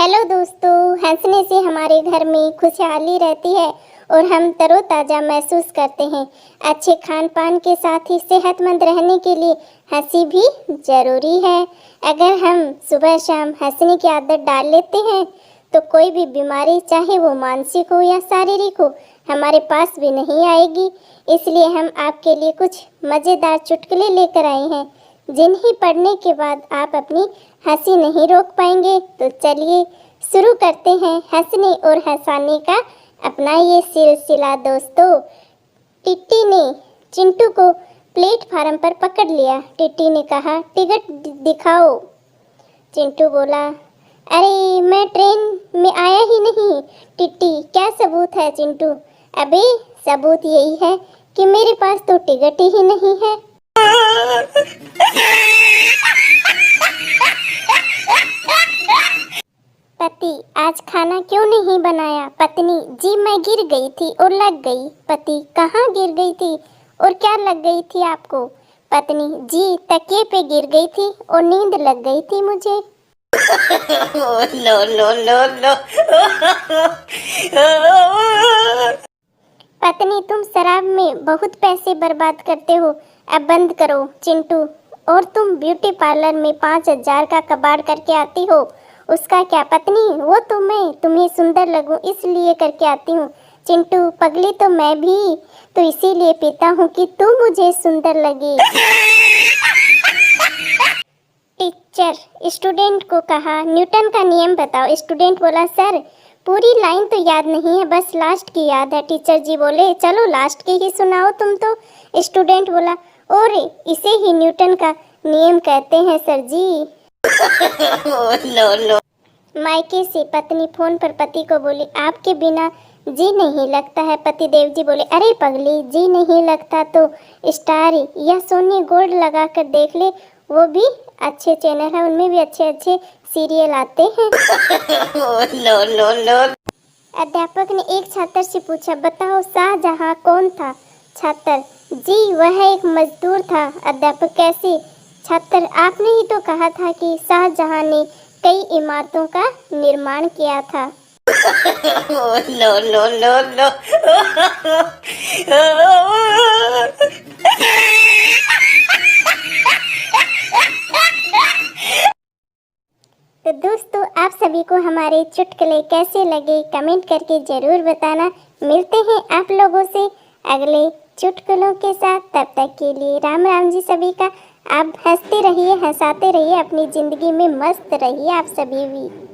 Hello दोस्तों, हंसने से हमारे घर में खुशहाली रहती है और हम तरोताज़ा महसूस करते हैं। अच्छे खान पान के साथ ही सेहतमंद रहने के लिए हंसी भी ज़रूरी है। अगर हम सुबह शाम हंसने की आदत डाल लेते हैं तो कोई भी बीमारी, चाहे वो मानसिक हो या शारीरिक हो, हमारे पास भी नहीं आएगी। इसलिए हम आपके लिए कुछ मज़ेदार चुटकुले लेकर आए हैं, जिन्हें पढ़ने के बाद आप अपनी हंसी नहीं रोक पाएंगे। तो चलिए शुरू करते हैं हंसने और हंसाने का अपना ये सिलसिला। दोस्तों, टिट्टी ने चिंटू को प्लेटफार्म पर पकड़ लिया। टिट्टी ने कहा, टिकट दिखाओ। चिंटू बोला, अरे मैं ट्रेन में आया ही नहीं। टिट्टी, क्या सबूत है? चिंटू, अबे सबूत यही है कि मेरे पास तो टिकट ही नहीं है। पति, आज खाना क्यों नहीं बनाया? पत्नी, जी मैं गिर गई थी और लग गई। पति, कहाँ गिर गई थी और क्या लग गई थी आपको? पत्नी, जी तकिए पे गिर गई थी और नींद लग गई थी मुझे। लो लो लो लो। पत्नी, तुम शराब में बहुत पैसे बर्बाद करते हो, अब बंद करो। चिंटू, और तुम ब्यूटी पार्लर में 5,000 का कबाड़ करके आती हो, उसका क्या? पत्नी, वो तो मैं तुम्हें सुंदर लगूं इसलिए करके आती हूँ। चिंटू, पगली तो मैं भी तो इसीलिए पीता हूँ कि तू मुझे सुंदर लगे। टीचर स्टूडेंट को कहा, न्यूटन का नियम बताओ। स्टूडेंट बोला, सर पूरी लाइन तो याद नहीं है, बस लास्ट की याद है। टीचर जी बोले, चलो लास्ट की ही सुनाओ तुम तो। स्टूडेंट बोला, और इसे ही न्यूटन का नियम कहते हैं सर जी। लो लो। मायके से पत्नी फोन पर पति को बोली, आपके बिना जी नहीं लगता है। पतिदेव जी बोले, अरे पगली, जी नहीं लगता तो स्टार या सोनी गोल्ड लगा कर देख ले, वो भी अच्छे चैनल है, उनमें भी अच्छे अच्छे सीरियल आते हैं। लो लो लो। अध्यापक ने एक छात्र से पूछा, बताओ शाहजहां कौन था? छात्र, जी वह एक मजदूर था। अध्यापक, कैसे? छात्र, आपने ही तो कहा था कि शाहजहां ने कई इमारतों का निर्माण किया था। लो लो लो लो। तो दोस्तों, आप सभी को हमारे चुटकुले कैसे लगे कमेंट करके ज़रूर बताना। मिलते हैं आप लोगों से अगले चुटकुलों के साथ। तब तक के लिए राम राम जी सभी का। आप हंसते रहिए, हंसाते रहिए, अपनी ज़िंदगी में मस्त रहिए आप सभी भी।